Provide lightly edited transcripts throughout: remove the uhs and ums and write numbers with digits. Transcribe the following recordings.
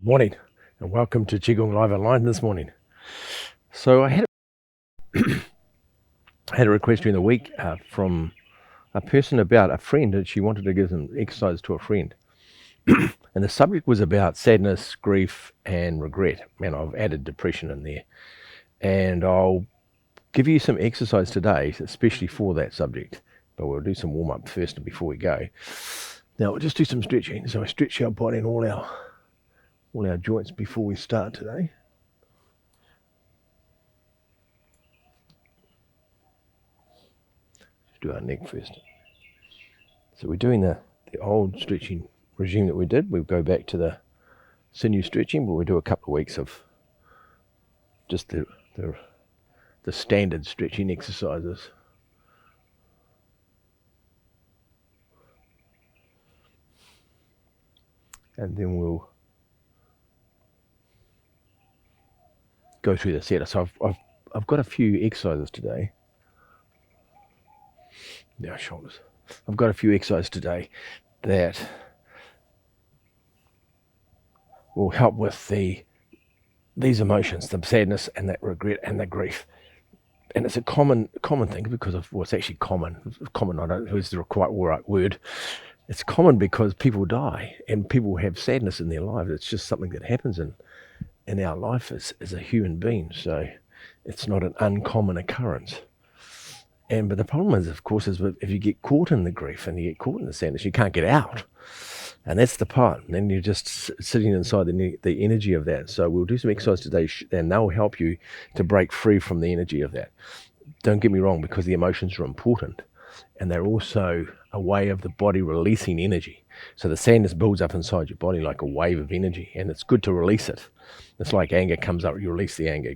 Morning, and welcome to Qigong Live Online this morning. So I had a request during the week from a person about a friend, and she wanted to give some exercise to a friend. And the subject was about sadness, grief, and regret. And I've added depression in there. And I'll give you some exercise today, especially for that subject. But we'll do some warm-up first before we go. Now we'll just do some stretching. So I stretch our body and all our joints before we start today. Let's do our neck first. So we're doing the old stretching regime that we did. We'll go back to the sinew stretching, but we'll do a couple of weeks of just the standard stretching exercises. And then we'll go through the set. So I've got a few exercises today. Now shoulders. I've got a few exercises today that will help with these emotions, the sadness and that regret and the grief. And it's a common thing because of what's actually common. Common, I don't know is the quite right word. It's common because people die and people have sadness in their lives. It's just something that happens in our life as a human being. So it's not an uncommon occurrence. But the problem is, of course, is if you get caught in the grief and you get caught in the sadness, you can't get out. And that's the part. And then you're just sitting inside the energy of that. So we'll do some exercise today, and they'll help you to break free from the energy of that. Don't get me wrong, because the emotions are important. And they're also a way of the body releasing energy. So the sadness builds up inside your body like a wave of energy, and it's good to release it. It's like anger comes up, you release the anger.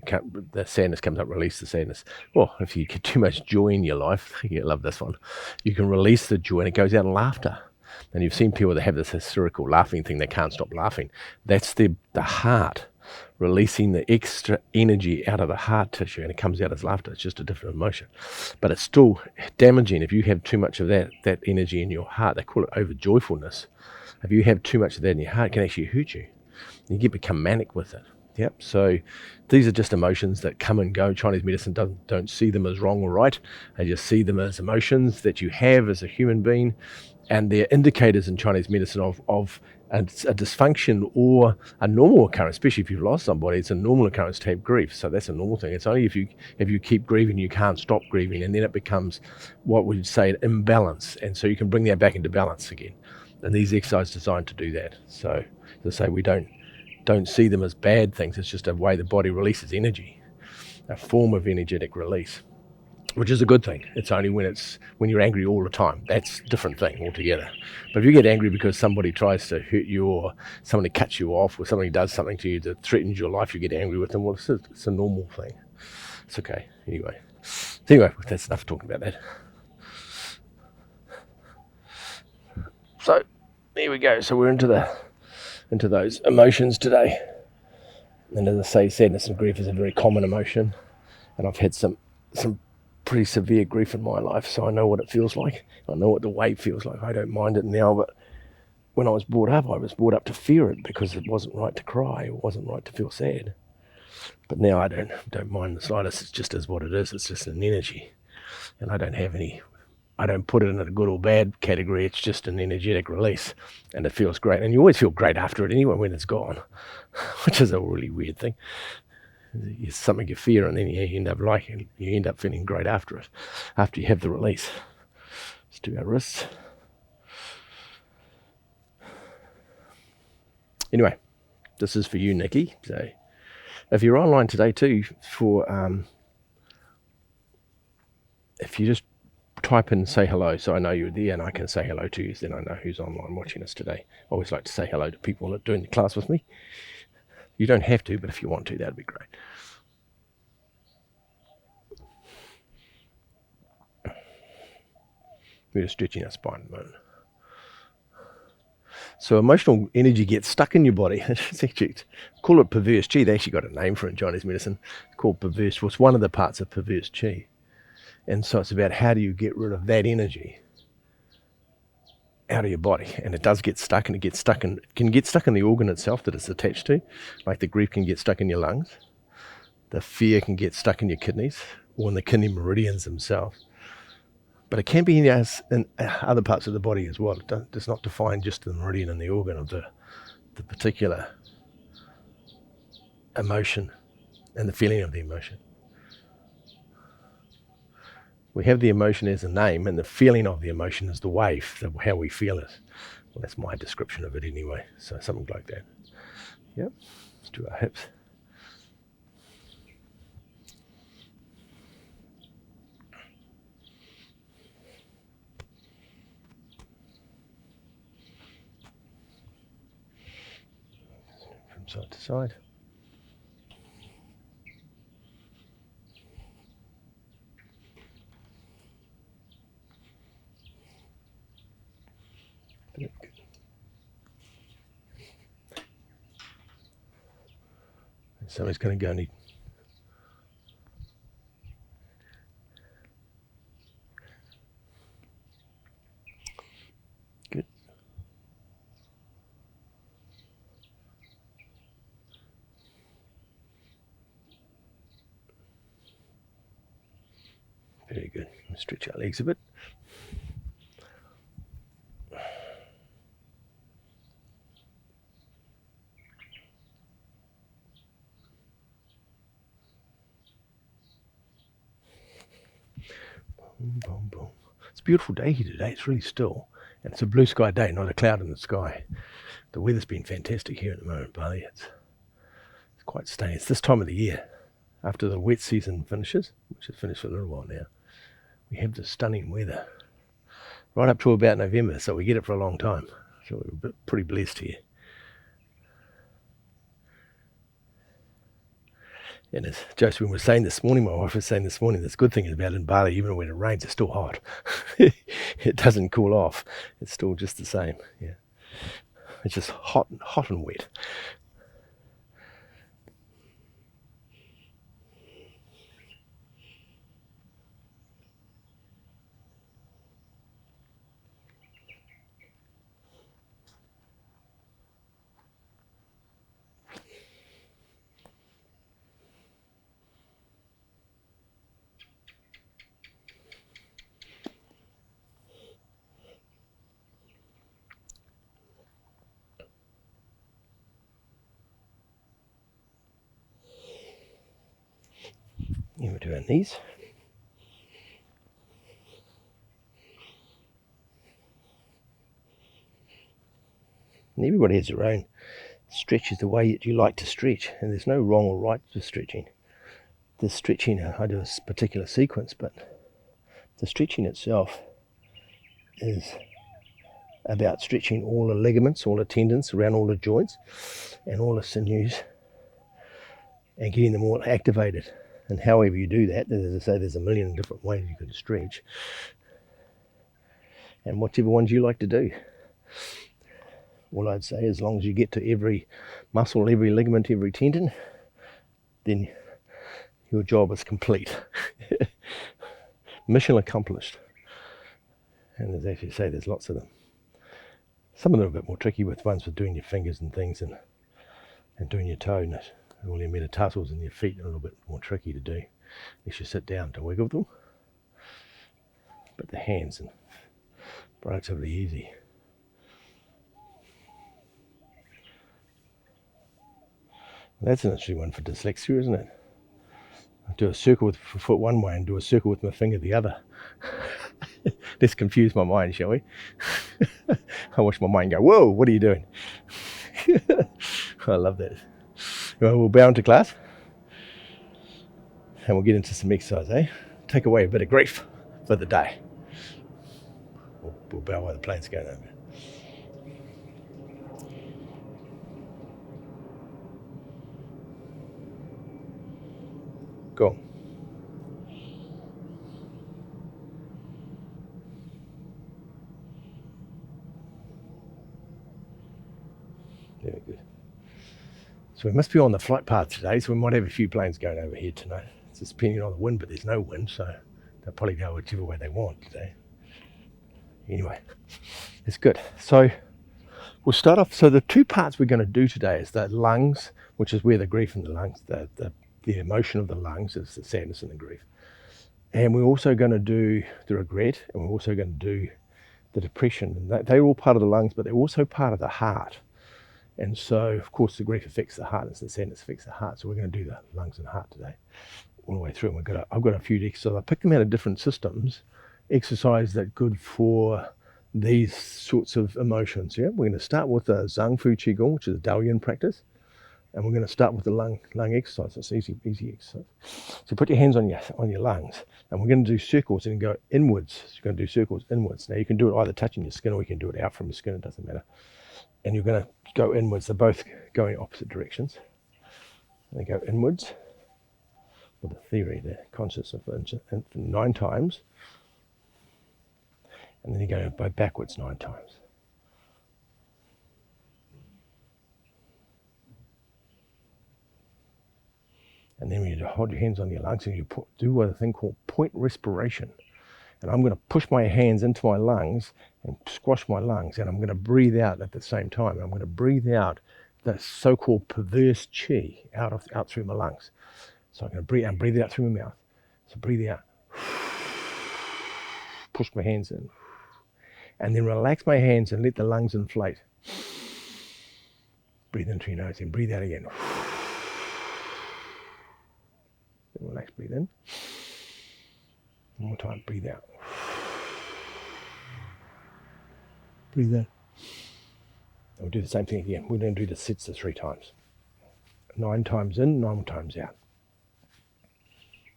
The sadness comes up, release the sadness. Well, if you get too much joy in your life, you love this one, you can release the joy and it goes out in laughter. And you've seen people that have this hysterical laughing thing, they can't stop laughing. That's the heart releasing the extra energy out of the heart tissue, and it comes out as laughter. It's just a different emotion. But it's still damaging if you have too much of that energy in your heart. They call it overjoyfulness. If you have too much of that in your heart, it can actually hurt you. You become manic with it. Yep. So these are just emotions that come and go. Chinese medicine don't see them as wrong or right. They just see them as emotions that you have as a human being, and they're indicators in Chinese medicine of a dysfunction or a normal occurrence. Especially if you've lost somebody, it's a normal occurrence to have grief. So that's a normal thing. It's only if you keep grieving, you can't stop grieving, and then it becomes what we'd say an imbalance. And so you can bring that back into balance again. And these exercises are designed to do that. So as I say, we don't see them as bad things. It's just a way the body releases energy, a form of energetic release, which is a good thing. It's only when you're angry all the time. That's a different thing altogether. But if you get angry because somebody tries to hurt you, or somebody cuts you off, or somebody does something to you that threatens your life, you get angry with them. Well, it's a normal thing. It's okay. Anyway, that's enough talking about that. So there we go. So we're into those emotions today. And as I say, sadness and grief is a very common emotion. And I've had some pretty severe grief in my life, so I know what it feels like. I know what the wave feels like. I don't mind it now, but when I was brought up to fear it because it wasn't right to cry. It wasn't right to feel sad. But now I don't mind the slightest. It's just as what it is. It's just an energy. And I don't put it in a good or bad category. It's just an energetic release, and it feels great. And you always feel great after it anyway when it's gone, which is a really weird thing. It's something you fear, and then you end up liking it. You end up feeling great after it, after you have the release. Let's do our wrists. Anyway, this is for you, Nikki. So if you're online today too, if you just type in say hello, so I know you're there and I can say hello to you, then I know who's online watching us today. I always like to say hello to people that are doing the class with me. You don't have to, but if you want to, that'd be great. We're just stretching our spine at the moment. So emotional energy gets stuck in your body. It's actually, call it perverse qi. They actually got a name for it in Chinese medicine. It's called perverse. Well, it's one of the parts of perverse qi. And so it's about how do you get rid of that energy out of your body, and it does get stuck, and it can get stuck in the organ itself that it's attached to. Like the grief can get stuck in your lungs, the fear can get stuck in your kidneys or in the kidney meridians themselves. But it can be in other parts of the body as well. It's not defined just the meridian and the organ of the particular emotion and the feeling of the emotion. We have the emotion as a name, and the feeling of the emotion is the wave, how we feel it. Well, that's my description of it anyway. So something like that. Yep. Let's do our hips. From side to side. So it's going to go neat. Good. Very good. Stretch our legs a bit. Boom, boom, boom. It's a beautiful day here today. It's really still. And it's a blue sky day, not a cloud in the sky. The weather's been fantastic here at the moment, Bali. It's quite stunning. It's this time of the year, after the wet season finishes, which has finished for a little while now. We have this stunning weather right up to about November, so we get it for a long time. So we're pretty blessed here. And as Josephine was saying this morning, my wife was saying this morning, this good thing about in Bali, even when it rains, it's still hot. It doesn't cool off. It's still just the same. Yeah, it's just hot and wet. Over to our knees. And everybody has their own stretch is the way that you like to stretch, and there's no wrong or right to stretching. The stretching, I do a particular sequence, but the stretching itself is about stretching all the ligaments, all the tendons around all the joints and all the sinews and getting them all activated. And however you do that, as I say, there's a million different ways you can stretch, and whichever ones you like to do. All I'd say, as long as you get to every muscle, every ligament, every tendon, then your job is complete. Mission accomplished. And as you say, there's lots of them. Some of them are a bit more tricky, with ones for doing your fingers and things, and doing your toe, and all your metatarsals and your feet are a little bit more tricky to do. You should sit down to wiggle them. But the hands are relatively easy. That's an interesting one for dyslexia, isn't it? I do a circle with my foot one way and do a circle with my finger the other. Let's confuse my mind, shall we? I watch my mind go, whoa, what are you doing? I love that. Well, we'll bow into class and we'll get into some exercise, eh? Take away a bit of grief for the day. We'll bow while the plane's going over. Gong. Very good. So we must be on the flight path today, so we might have a few planes going over here tonight. It's just depending on the wind, but there's no wind, so they'll probably go whichever way they want today. Anyway, it's good. So we'll start off. So the two parts we're going to do today is the lungs, which is where the grief in the lungs, the emotion of the lungs is the sadness and the grief. And we're also going to do the regret, and we're also going to do the depression. And they're all part of the lungs, but they're also part of the heart. And so, of course, the grief affects the heart, and the sadness affects the heart. So we're going to do the lungs and heart today, all the way through. And I've got a few exercises. I picked them out of different systems, exercise that good for these sorts of emotions. Yeah, we're going to start with the Zang Qigong, which is a Dao Yin practice. And we're going to start with the lung exercise. It's easy exercise. So put your hands on your lungs, and we're going to do circles and go inwards. So you're going to do circles inwards. Now you can do it either touching your skin, or you can do it out from your skin. It doesn't matter. And you're going to go inwards. They're both going opposite directions. And they go inwards with the theory, the conscious of 9 times, and then you go backwards 9 times. And then you hold your hands on your lungs and you do a thing called point respiration. And I'm going to push my hands into my lungs and squash my lungs, and I'm going to breathe out at the same time. I'm going to breathe out the so-called perverse chi out through my lungs. So I'm going to breathe out through my mouth. So breathe out. Push my hands in. And then relax my hands and let the lungs inflate. Breathe in through your nose and breathe out again. Relax, breathe in. One more time, breathe out. Breathe in. And we'll do the same thing again. We're going to do the sets 3 times. 9 times in, 9 times out.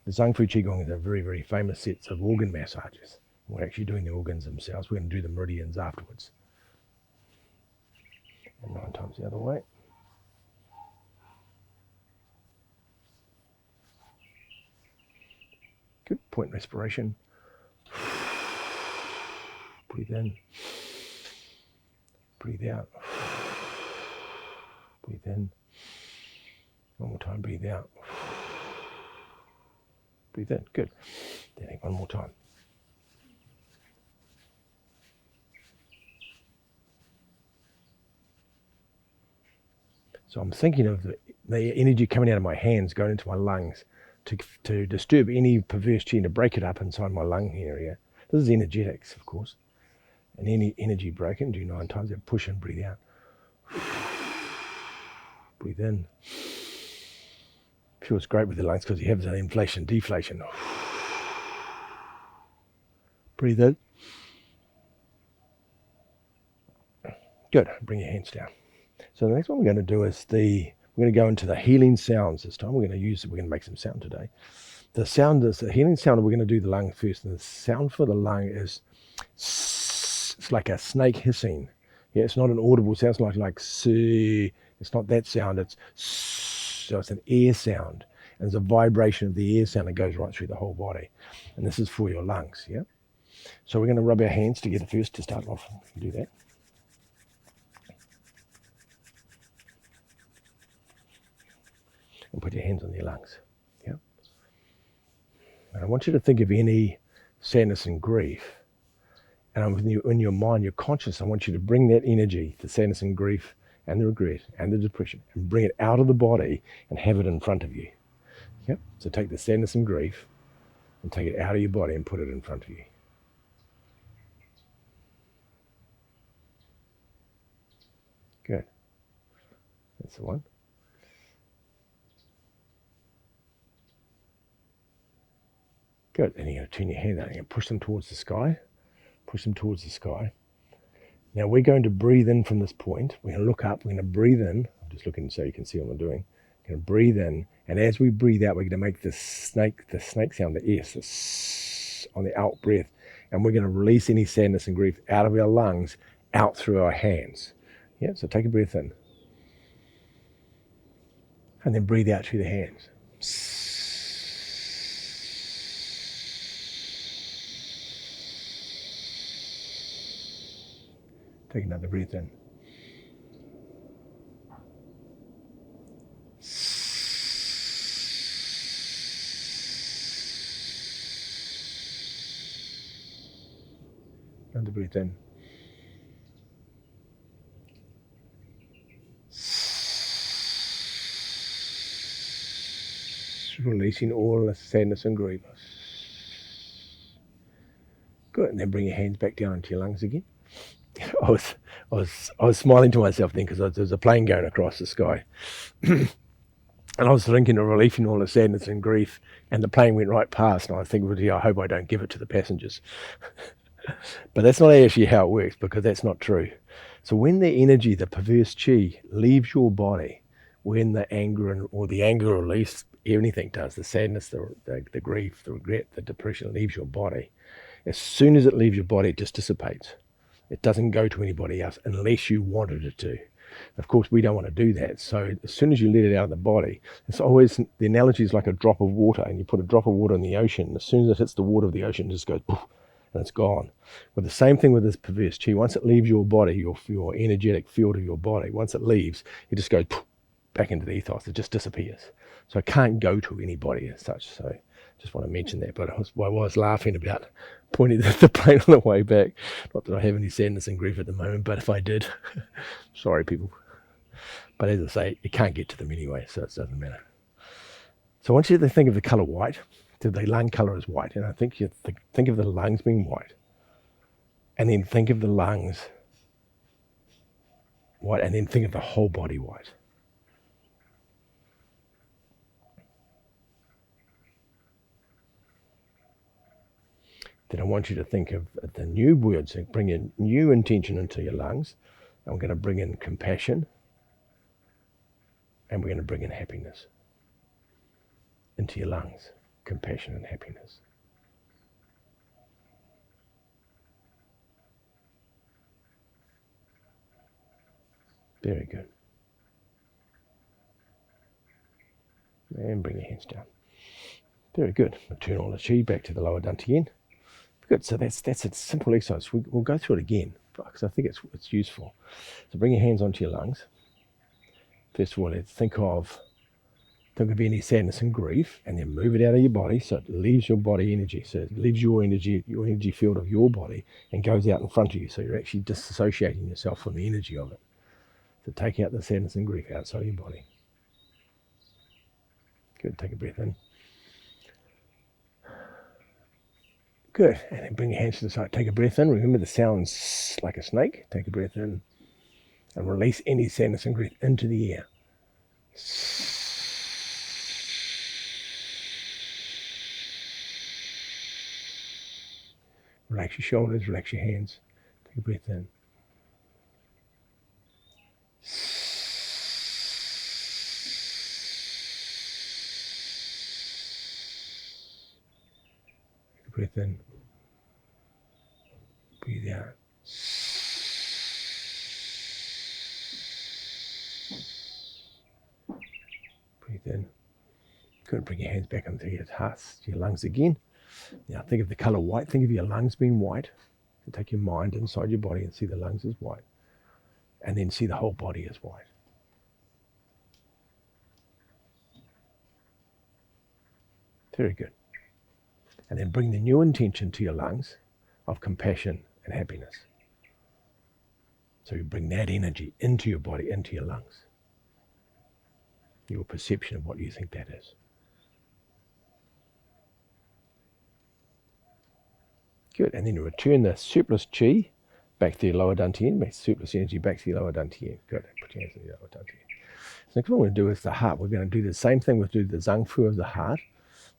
The Zang Qigong is a very, very famous set of organ massages. We're actually doing the organs themselves. We're going to do the meridians afterwards. And 9 times the other way. Good. Point respiration. Breathe in. Breathe out. Breathe in. One more time, breathe out. Breathe in. Good. Then one more time. So I'm thinking of the energy coming out of my hands going into my lungs to disturb any perverse chi, to break it up inside my lung area. This is energetics, of course. And any energy breaking, do 9 times, then push in, breathe out. Breathe in. Feels great with the lungs because you have the inflation, deflation. Breathe in. Good. Bring your hands down. So the next one we're going to do is we're going to go into the healing sounds this time. We're going to make some sound today. The sound is the healing sound. We're going to do the lung first. And the sound for the lung is, it's like a snake hissing. Yeah, it's not an audible sound. It's like it's not that sound. So it's an air sound. And there's a vibration of the air sound that goes right through the whole body. And this is for your lungs, yeah? So we're going to rub our hands together first to start off. Do that. And put your hands on your lungs, yeah? And I want you to think of any sadness and grief. And in your mind, your conscious, I want you to bring that energy, the sadness and grief and the regret and the depression, and bring it out of the body and have it in front of you. Yep. So take the sadness and grief and take it out of your body and put it in front of you. Good. That's the one. Good. And you're going to turn your hand out and you're going to push them towards the sky. Push them towards the sky. Now we're going to breathe in from this point. We're going to look up. We're going to breathe in. I'm just looking so you can see what I'm doing. We're going to breathe in. And as we breathe out, we're going to make the snake sound, the S, on the out breath. And we're going to release any sadness and grief out of our lungs, out through our hands. Yeah, so take a breath in. And then breathe out through the hands. Take another breath in. Another breath in. Releasing all the sadness and grief. Good, and then bring your hands back down into your lungs again. I was smiling to myself then because there was a plane going across the sky. And I was thinking of relieving all the sadness and grief, and the plane went right past, and I was thinking, well, I hope I don't give it to the passengers. But that's not actually how it works, because that's not true. So when the energy, the perverse chi, leaves your body, when the anger or the anger release, anything does, the sadness, the grief, the regret, the depression leaves your body, as soon as it leaves your body, it just dissipates. It doesn't go to anybody else unless you wanted it to. Of course, we don't want to do that. So as soon as you let it out of the body, it's always, the analogy is like a drop of water, and you put a drop of water in the ocean, and as soon as it hits the water of the ocean, it just goes poof, and it's gone. Well, the same thing with this perverse chi. Once it leaves your body, your energetic field of your body, once it leaves, it just goes poof, back into the ethos. It just disappears. So it can't go to anybody as such. So just want to mention that. But I was laughing about pointing the plane on the way back. Not that I have any sadness and grief at the moment, but if I did, sorry people. But as I say, it can't get to them anyway, so it doesn't matter. So I want you to think of the colour white. The lung colour is white, and I think you think of the lungs being white, and then think of the lungs white, and then think of the whole body white. Then I want you to think of the new words, and bring a new intention into your lungs. And we're going to bring in compassion, and we're going to bring in happiness into your lungs. Compassion and happiness. Very good. And bring your hands down. Very good. Return all the chi back to the lower dantian. Good. So that's a simple exercise. We'll go through it again because I think it's useful. So bring your hands onto your lungs. First of all, let's think of any sadness and grief, and then move it out of your body so it leaves your body energy. So it leaves your energy field of your body and goes out in front of you. So you're actually disassociating yourself from the energy of it. So take out the sadness and grief outside of your body. Good. Take a breath in. Good. And then bring your hands to the side. Take a breath in. Remember the sounds like a snake. Take a breath in and release any sadness and grief into the air. Relax your shoulders, relax your hands. Take a breath in. Take a breath in. Breathe out. Breathe in. Good. Bring your hands back onto your heart, your lungs again. Now think of the colour white. Think of your lungs being white. So take your mind inside your body and see the lungs as white. And then see the whole body as white. Very good. And then bring the new intention to your lungs of compassion and happiness. So you bring that energy into your body, into your lungs. Your perception of what you think that is. Good. And then you return the surplus chi back to your lower dantian, make surplus energy back to your lower dantian. Good. Put your hands in your lower dantian. So next what we're going to do is the heart. We're going to do the same thing. We'll do the Zang Fu of the heart.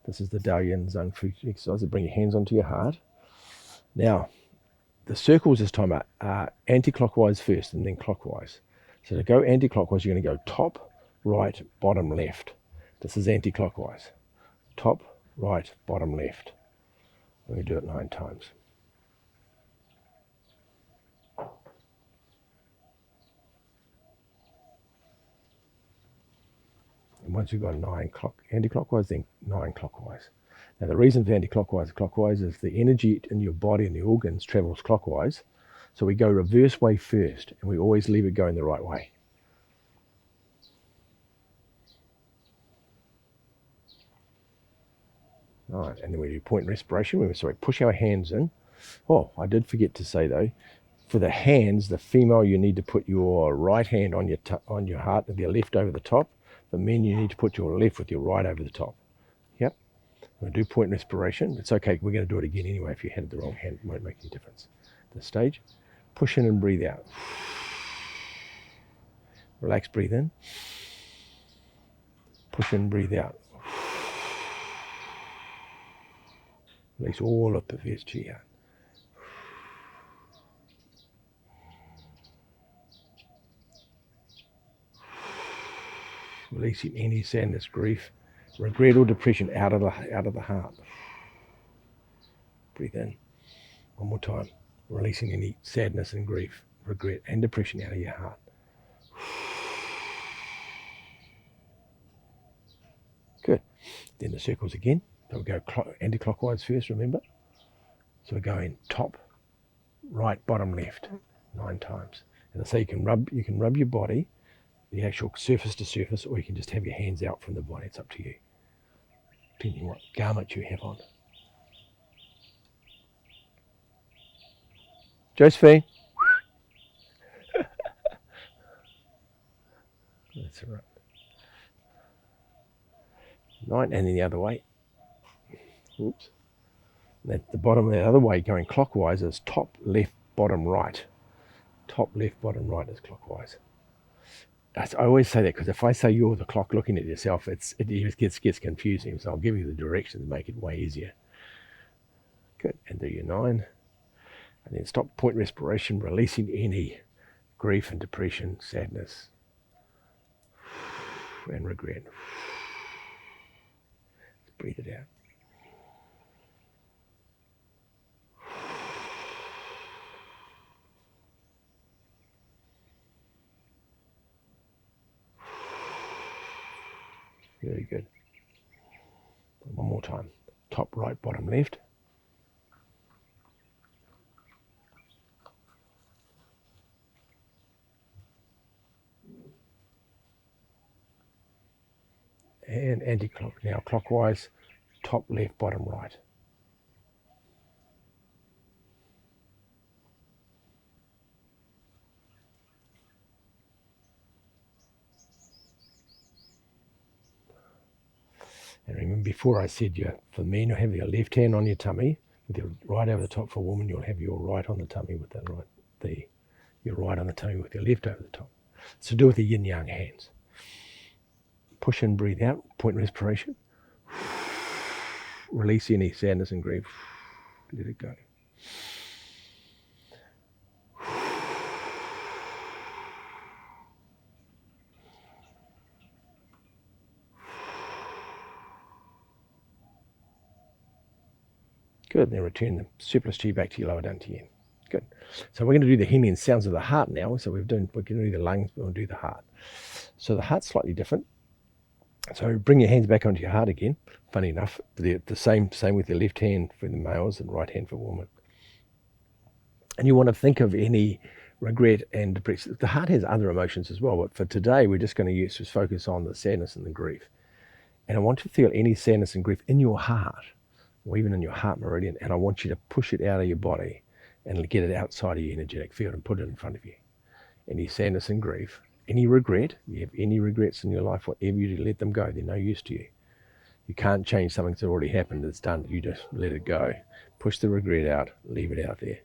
This is the Dao Yin Zang Fu exercise. So bring your hands onto your heart. Now, the circles this time are anti-clockwise first and then clockwise. So to go anti-clockwise, you're going to go top, right, bottom, left. This is anti-clockwise. Top, right, bottom, left. We're going to do it 9 times. And once you've got 9 anti-clockwise, then 9 clockwise. Now the reason for anti-clockwise is the energy in your body and the organs travels clockwise. So we go reverse way first, and we always leave it going the right way. All right, and then we do point respiration. We push our hands in, Oh, I did forget to say though, for the hands, the female, you need to put your right hand on your heart with your left over the top. The men, you need to put your left with your right over the top. Yep. We'll do point respiration. It's okay. We're going to do it again anyway. If you had the wrong hand, it won't make any difference. This stage, push in and breathe out. Relax, breathe in. Push in, breathe out. Release all of perverse chi out. Releasing any sadness, grief, regret or depression out of the heart. Breathe in. One more time. Releasing any sadness and grief, regret and depression out of your heart. Good. Then the circles again. So we'll go anti-clockwise first, remember? So we're going top, right, bottom, left, 9 times. And I say you can rub your body, the actual surface to surface, or you can just have your hands out from the body. It's up to you, depending on what garment you have on. Josephine. That's all right. 9, and then the other way. Oops. That's the bottom the other way, going clockwise, is top, left, bottom, right. Top, left, bottom, right is clockwise. I always say that because if I say you're the clock looking at yourself, it just gets confusing. So I'll give you the direction to make it way easier. Good. And do your 9. And then stop, point respiration, releasing any grief and depression, sadness, and regret. Let's breathe it out. Very good. One more time. Top, right, bottom, left. And anti-clock. Now clockwise, top, left, bottom, right. And remember, before I said for men, you'll have your left hand on your tummy with your right over the top. For women, you'll have your right on the tummy with your right on the tummy with your left over the top. So do it with the yin yang hands. Push in, breathe out, point respiration. Release any sadness and grief. Let it go. Good. Then return the surplus chi back to your lower dantian. Good. So we're going to do the healing sounds of the heart now. So we're going to do the lungs, but we'll do the heart. So the heart's slightly different. So bring your hands back onto your heart again. Funny enough, the same with the left hand for the males and right hand for women. And you want to think of any regret and depression. The heart has other emotions as well, but for today we're just going to just focus on the sadness and the grief. And I want you to feel any sadness and grief in your heart, or even in your heart meridian, and I want you to push it out of your body and get it outside of your energetic field and put it in front of you. Any sadness and grief, any regret, you have any regrets in your life, whatever you do, let them go. They're no use to you. You can't change something that's already happened, it's done. You just let it go. Push the regret out, leave it out there.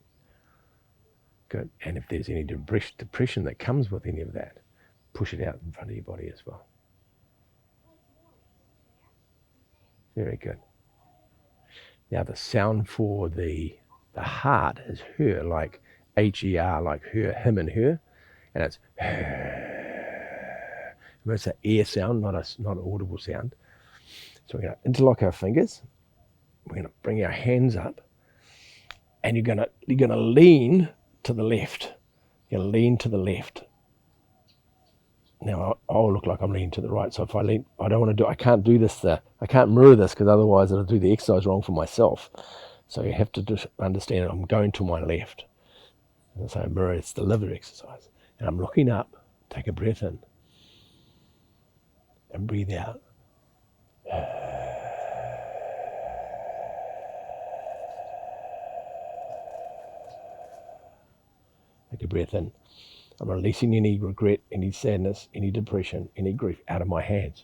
Good. And if there's any depression that comes with any of that, push it out in front of your body as well. Very good. Now the sound for the heart is her, like H-E-R, like her, him and her. And it's it's an air sound, not an audible sound. So we're going to interlock our fingers. We're going to bring our hands up, and you're going to lean to the left. You're going to lean to the left. Now I'll look like I'm leaning to the right. So if I lean, I can't do this. I can't mirror this because otherwise I'll do the exercise wrong for myself. So you have to just understand that I'm going to my left. And so mirror, it's the liver exercise. And I'm looking up. Take a breath in. And breathe out. Take a breath in. I'm releasing any regret, any sadness, any depression, any grief out of my hands.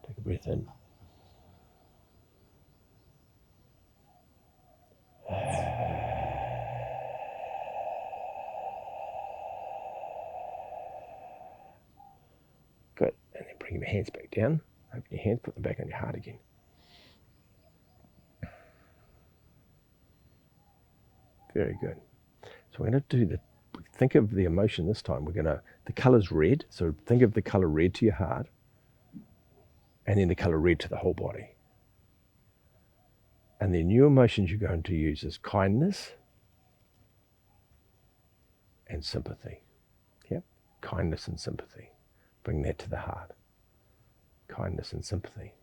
Take a breath in. Good. And then bring your hands back down. Open your hands, put them back on your heart again. Very good. So we're going to think of the emotion this time. The colour's red, so think of the colour red to your heart, and then the colour red to the whole body. And the new emotions you're going to use is kindness and sympathy. Yep, kindness and sympathy. Bring that to the heart. Kindness and sympathy.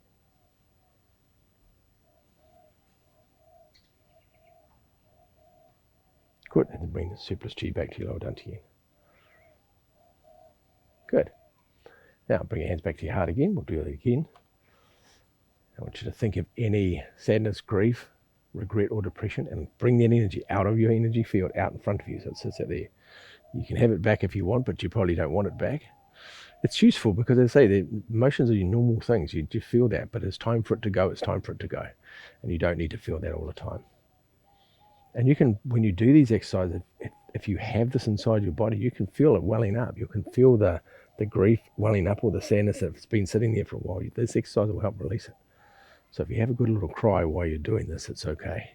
Good, and then bring the surplus chi back to your lower dantian. Good. Now bring your hands back to your heart again. We'll do it again. I want you to think of any sadness, grief, regret or depression, and bring that energy out of your energy field out in front of you. So it sits out there. You can have it back if you want, but you probably don't want it back. It's useful because, as I say, the emotions are your normal things. You do feel that, but it's time for it to go. It's time for it to go. And you don't need to feel that all the time. And you can, when you do these exercises, if you have this inside your body, you can feel it welling up. You can feel the grief welling up or the sadness that's been sitting there for a while. This exercise will help release it. So if you have a good little cry while you're doing this, it's okay.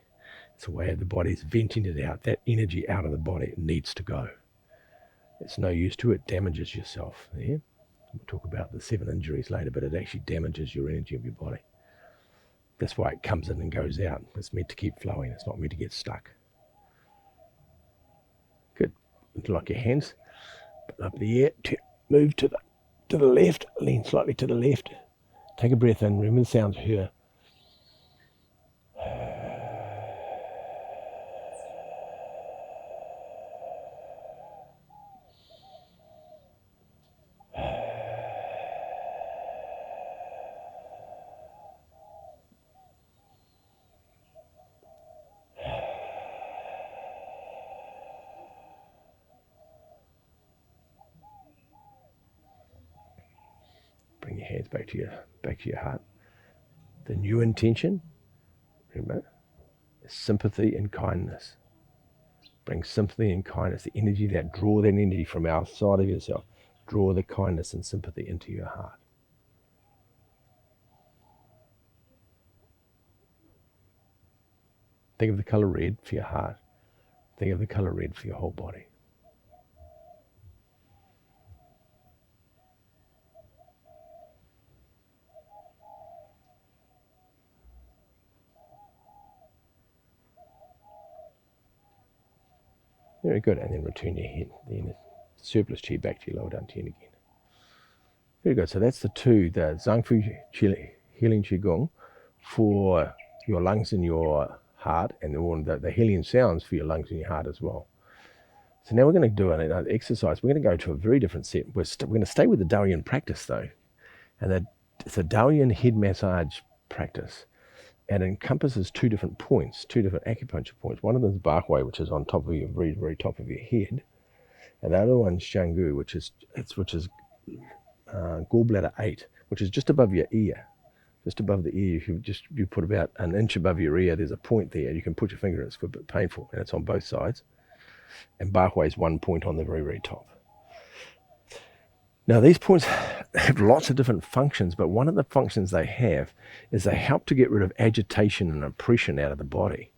It's a way of the body's venting it out. That energy out of the body needs to go. It's no use to it. Damages yourself. Yeah? We'll talk about the 7 injuries later, but it actually damages your energy of your body. That's why it comes in and goes out. It's meant to keep flowing. It's not meant to get stuck. Good. Lock your hands. Put up the air. Move to the left. Lean slightly to the left. Take a breath in. Remember the sounds here. Bring your hands back to your heart. The new intention, remember, is sympathy and kindness. Bring sympathy and kindness, the energy draw that energy from outside of yourself. Draw the kindness and sympathy into your heart. Think of the colour red for your heart. Think of the colour red for your whole body. Very good, and then return your head, the surplus chi back to your lower dantian again. Very good, so that's the Zang healing Qigong for your lungs and your heart, and the healing sounds for your lungs and your heart as well. So now we're going to do another exercise. We're going to go to a very different set. We're going to stay with the Dao Yin practice though, and it's a Dao Yin head massage practice. And it encompasses 2 different points, 2 different acupuncture points. One of them is Bai Hui, which is on top of your very, very top of your head, and the other one's Shuai Gu, which is gallbladder 8, which is just above your ear, just above the ear. If you put about an inch above your ear, there's a point there. You can put your finger in. It's a bit painful, and it's on both sides. And Bai Hui is 1 point on the very, very top. Now, these points have lots of different functions, but one of the functions they have is they help to get rid of agitation and oppression out of the body,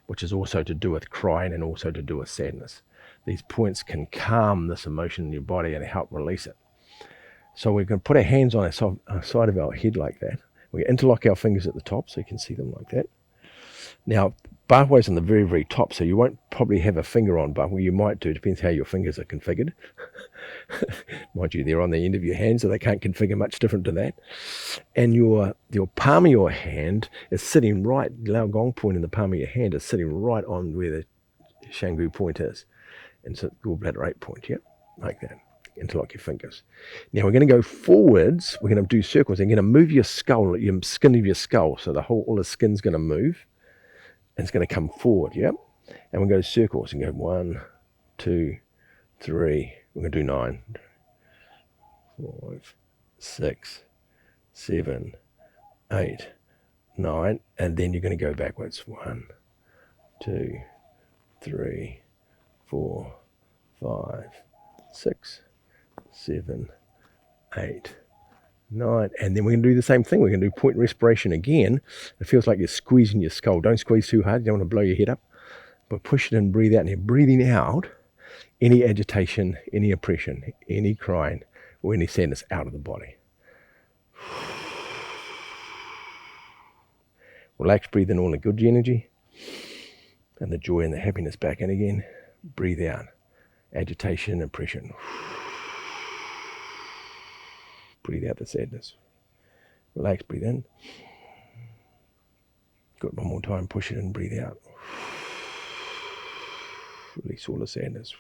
which is also to do with crying and also to do with sadness. These points can calm this emotion in your body and help release it. So we're going to put our hands on the side of our head like that. We interlock our fingers at the top so you can see them like that. Now, Bai Hui's on the very, very top, so you won't probably have a finger on Bai Hui. You might do, depends how your fingers are configured. Mind you, they're on the end of your hand, so they can't configure much different to that. And your palm of your hand is sitting right, the Lao Gong point in the palm of your hand is sitting right on where the Shuai Gu point is. And so gallbladder 8 point, yep, like that. interlock your fingers. Now we're going to go forwards. We're going to do circles. And you're going to move your skull, your skin of your skull. So all the skin's going to move. And it's going to come forward, yep? And we're going to go circles and go 1, 2, 3. We're going to do 9, 5, 6, 7, 8, 9. And then you're going to go backwards. 1, 2, 3, 4, 5, 6, 7, 8, 9. And then we're going to do the same thing. We're going to do point respiration again. It feels like you're squeezing your skull. Don't squeeze too hard. You don't want to blow your head up. But push it in, breathe out. And you're breathing out any agitation, any oppression, any crying, or any sadness out of the body. Relax, breathe in all the good energy and the joy and the happiness back in again. Breathe out agitation, oppression. Breathe out the sadness. Relax, breathe in. Good, one more time, push it in, breathe out. Release all the sadness.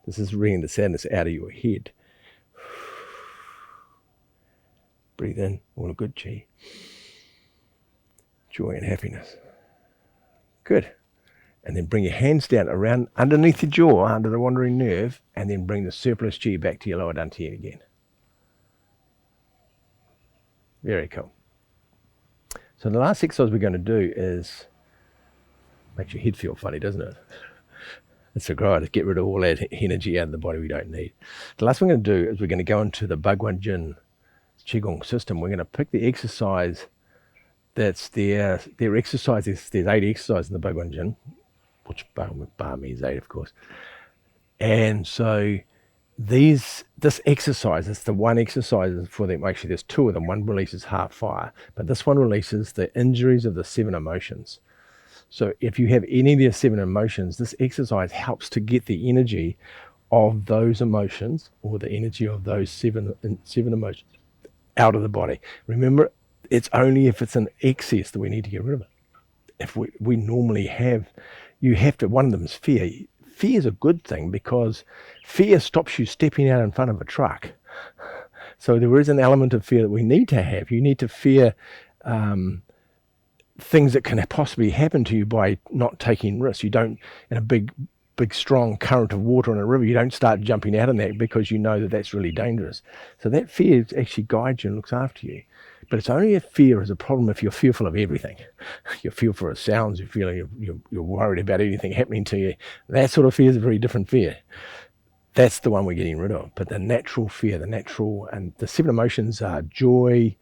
This is bringing the sadness out of your head. Breathe in all the good chi. Joy and happiness. Good. And then bring your hands down around underneath your jaw, under the wandering nerve, and then bring the surplus chi back to your lower dantian again. Very cool. So the last exercise we're going to do is, makes your head feel funny, doesn't it? It's a great to get rid of all that energy out of the body we don't need. The last thing we're going to do is we're going to go into the Bhagwan Jin Qigong system. We're going to pick the exercise that's their exercises. There's 8 exercises in the Bhagwan Jin, which bar means 8, of course. And so this exercise, it's the one exercise for them. Actually, there's 2 of them. One releases heart fire, but this one releases the injuries of the 7 emotions. So if you have any of the 7 emotions, this exercise helps to get the energy of those emotions, or the energy of those seven emotions, out of the body. Remember, it's only if it's an excess that we need to get rid of it. If we normally have, you have to, one of them is fear. Fear is a good thing because fear stops you stepping out in front of a truck. So there is an element of fear that we need to have. You need to fear things that can possibly happen to you by not taking risks. You don't, in a big strong current of water in a river, you don't start jumping out in that because you know that that's really dangerous. So that fear actually guides you and looks after you. But it's only if fear is a problem if you're fearful of everything. You're fearful of sounds, you're worried about anything happening to you. That sort of fear is a very different fear. That's the one we're getting rid of. But the natural fear, and the 7 emotions are joy,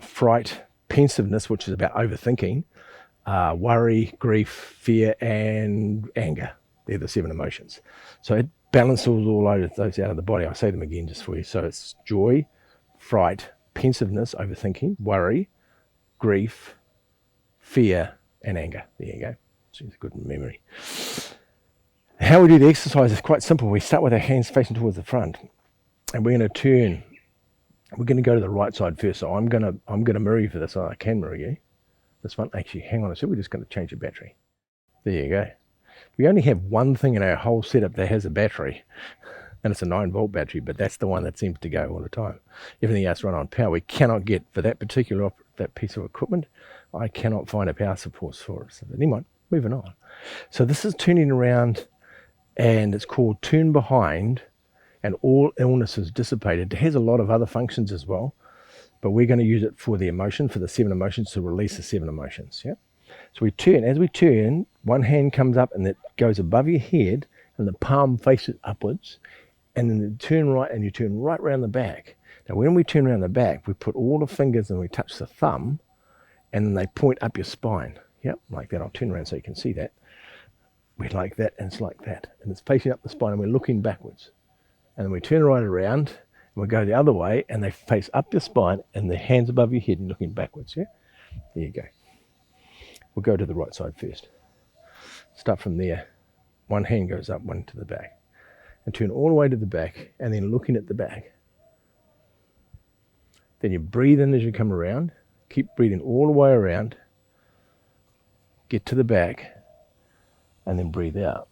fright, pensiveness, which is about overthinking, worry, grief, fear, and anger. They're the 7 emotions. So it balances all those out of the body. I'll say them again just for you. So it's joy, fright, pensiveness, overthinking, worry, grief, fear, and anger. There you go. So it's a good memory. How we do the exercise is quite simple. We start with our hands facing towards the front, and we're going to turn. We're going to go to the right side first. So I'm going to mirror you for this. I can mirror you. This one, actually, hang on a second. We're just going to change the battery. There you go. We only have one thing in our whole setup that has a battery, and it's a 9-volt battery, but that's the one that seems to go all the time. Everything else run on power. We cannot get, for that particular that piece of equipment, I cannot find a power support for it. So anyway, moving on. So this is turning around, and it's called turn behind, and all illness is dissipated. It has a lot of other functions as well, but we're going to use it for the emotion, for the 7 emotions, to release the 7 emotions. Yeah. So we turn. As we turn, one hand comes up and it goes above your head, and the palm faces upwards, and then you turn right, and you turn right around the back. Now, when we turn around the back, we put all the fingers and we touch the thumb, and then they point up your spine. Yep, like that. I'll turn around so you can see that. We're like that, and it's like that, and it's facing up the spine, and we're looking backwards. And then we turn right around, and we go the other way, and they face up your spine, and the hands above your head and looking backwards. Yeah, there you go. We'll go to the right side first. Start from there. One hand goes up, one to the back. And turn all the way to the back, and then looking at the back. Then you breathe in as you come around. Keep breathing all the way around. Get to the back, and then breathe out.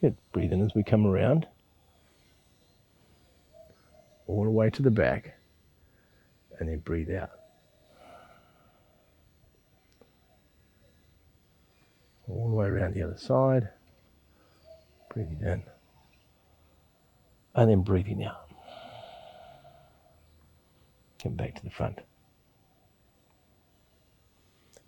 Good. Breathe in as we come around. All the way to the back. And then breathe out. All the way around the other side. Breathing in. And then breathing out. Come back to the front.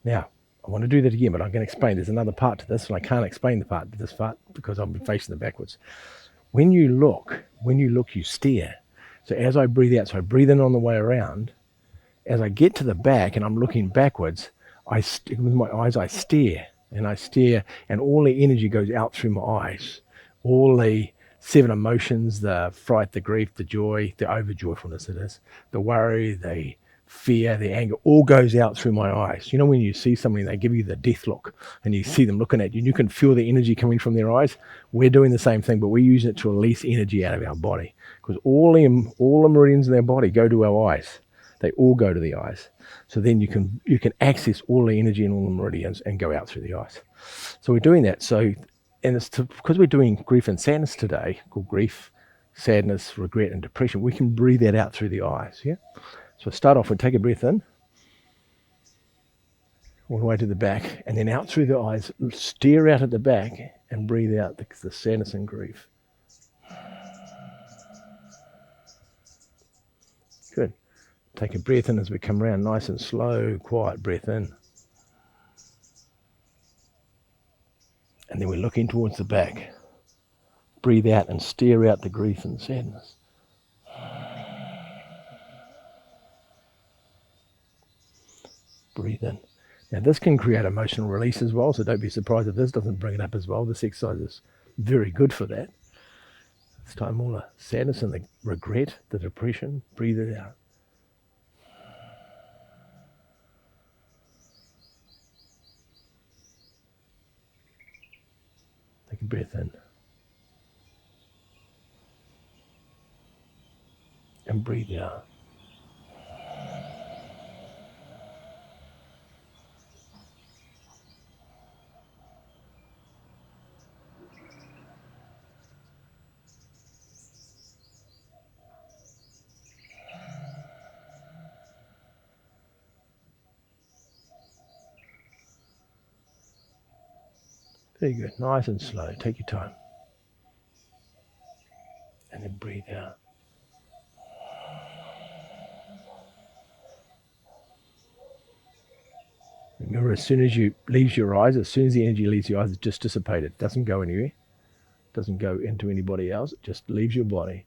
Now, I want to do that again, but I'm going to explain. There's another part to this, and I can't explain the part to this part because I'll be facing it backwards. When you look, you steer. So as I breathe out, so I breathe in on the way around. As I get to the back and I'm looking backwards, with my eyes I steer, and all the energy goes out through my eyes. All the 7 emotions, the fright, the grief, the joy, the overjoyfulness it is, the worry, the fear, the anger, all goes out through my eyes. You know when you see somebody, they give you the death look, and you see them looking at you, and you can feel the energy coming from their eyes. We're doing the same thing, but we're using it to release energy out of our body, because all the meridians in our body go to our eyes. They all go to the eyes. So then you can access all the energy in all the meridians and go out through the eyes. So we're doing that. So, and it's because we're doing grief and sadness today, called grief, sadness, regret, and depression. We can breathe that out through the eyes. Yeah. So start off with take a breath in, all the way to the back, and then out through the eyes, steer out at the back and breathe out the sadness and grief. Good. Take a breath in as we come around, nice and slow, quiet breath in. And then we're looking towards the back. Breathe out and steer out the grief and sadness. Breathe in. Now this can create emotional release as well, so don't be surprised if this doesn't bring it up as well. This exercise is very good for that. This time all the sadness and the regret, the depression, breathe it out. Take a breath in. And breathe out. Very good. Nice and slow. Take your time. And then breathe out. Remember, as soon as you leaves your eyes, as soon as the energy leaves your eyes, it just dissipates. It doesn't go anywhere. It doesn't go into anybody else. It just leaves your body.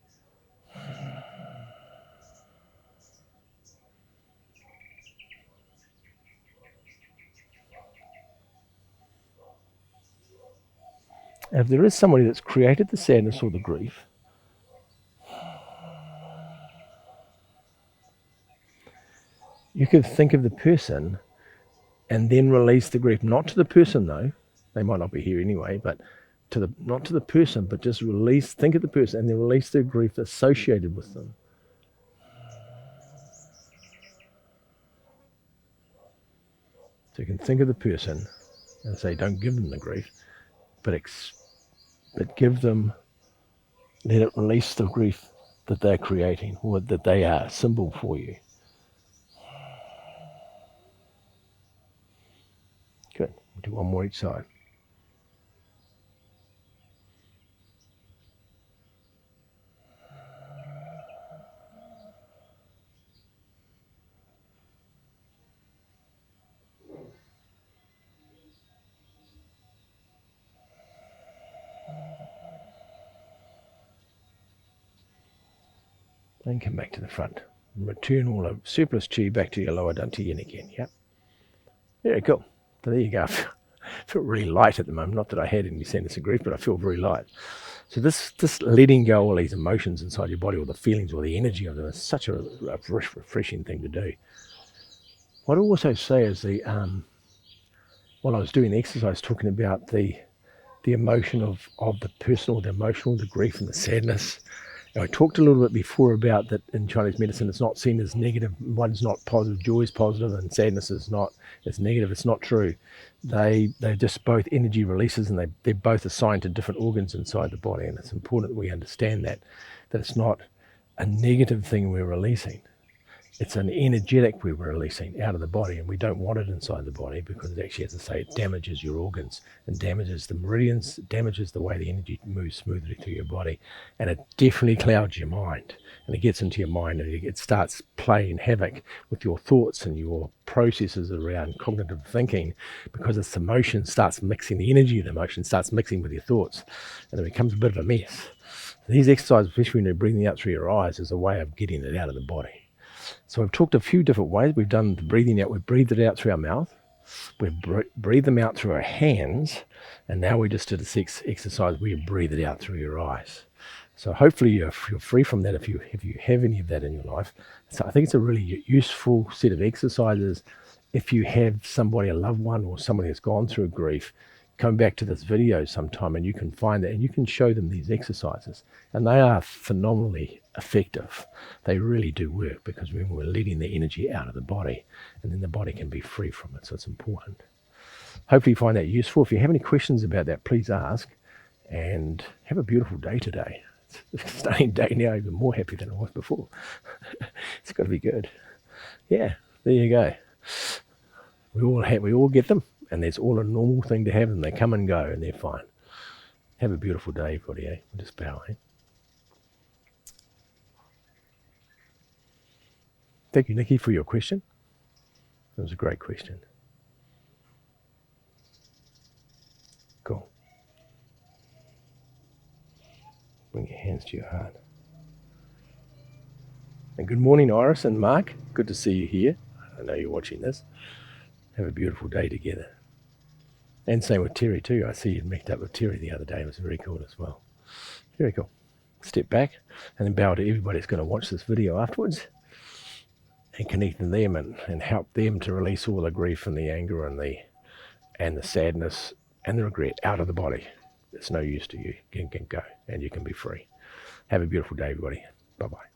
And if there is somebody that's created the sadness or the grief, you could think of the person and then release the grief. Not to the person though, they might not be here anyway, but not to the person, but just think of the person and then release the grief associated with them. So you can think of the person and say, don't give them the grief, but give them, let it release the grief that they're creating, or that they are a symbol for you. Good. We'll do one more each side. And come back to the front. And return all the surplus chi back to your lower dantian yin again. Yep. Very cool. So there you go. I feel really light at the moment. Not that I had any sadness and grief, but I feel very light. So this letting go all these emotions inside your body, or the feelings, or the energy of them, is such a refreshing thing to do. What I also say is while I was doing the exercise, talking about the emotion of the personal, the emotional, the grief and the sadness, I talked a little bit before about that in Chinese medicine, it's not seen as negative. One's not positive, joy is positive, and sadness is not. It's negative. It's not true. They're just both energy releases, and they're both assigned to different organs inside the body. And it's important that we understand that it's not a negative thing we're releasing. It's an energetic we're releasing out of the body, and we don't want it inside the body because it actually, as I say, it damages your organs and damages the meridians, damages the way the energy moves smoothly through your body, and it definitely clouds your mind. And it gets into your mind and it starts playing havoc with your thoughts and your processes around cognitive thinking, because its emotion starts mixing, the energy of the emotion starts mixing with your thoughts, and it becomes a bit of a mess. These exercises, especially when you're breathing out through your eyes, is a way of getting it out of the body. So we've talked a few different ways. We've done the breathing out. We've breathed it out through our mouth. We've breathed them out through our hands. And now we just did this exercise where you breathe it out through your eyes. So hopefully you're free from that if you have any of that in your life. So I think it's a really useful set of exercises. If you have somebody, a loved one, or somebody that's gone through grief, come back to this video sometime and you can find that and you can show them these exercises. And they are phenomenally effective. They really do work, because we're letting the energy out of the body, and then the body can be free from it. So it's important. Hopefully you find that useful. If you have any questions about that, please ask, and have a beautiful day today. It's a stunning day now, even more happy than I was before. It's got to be good. Yeah, there you go. We all get them, and it's all a normal thing to have them. They come and go, and they're fine. Have a beautiful day, everybody. We'll just bow. Thank you, Nikki, for your question. That was a great question. Cool. Bring your hands to your heart. And good morning, Iris and Mark. Good to see you here. I know you're watching this. Have a beautiful day together. And same with Terry too. I see you met up with Terry the other day. It was very cool as well. Very cool. Step back and then bow to everybody that's going to watch this video afterwards, and connect to them and help them to release all the grief and the anger and the sadness and the regret out of the body. It's no use to you. You can go and you can be free. Have a beautiful day, everybody. Bye-bye.